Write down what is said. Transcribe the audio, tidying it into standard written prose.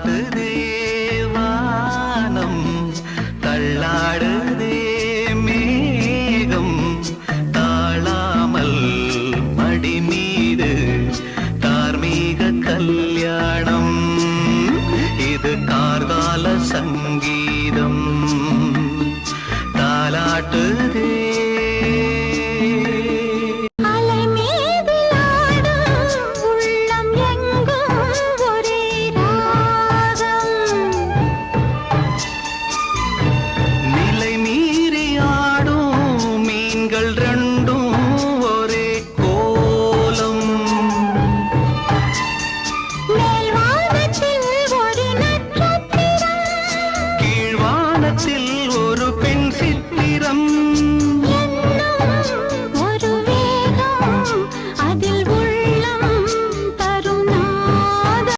தாலாட்டுதே வானம், தள்ளாடுதே மேகம், தாழாமல் மடி மீது தார்மீக கல்யாணம். இது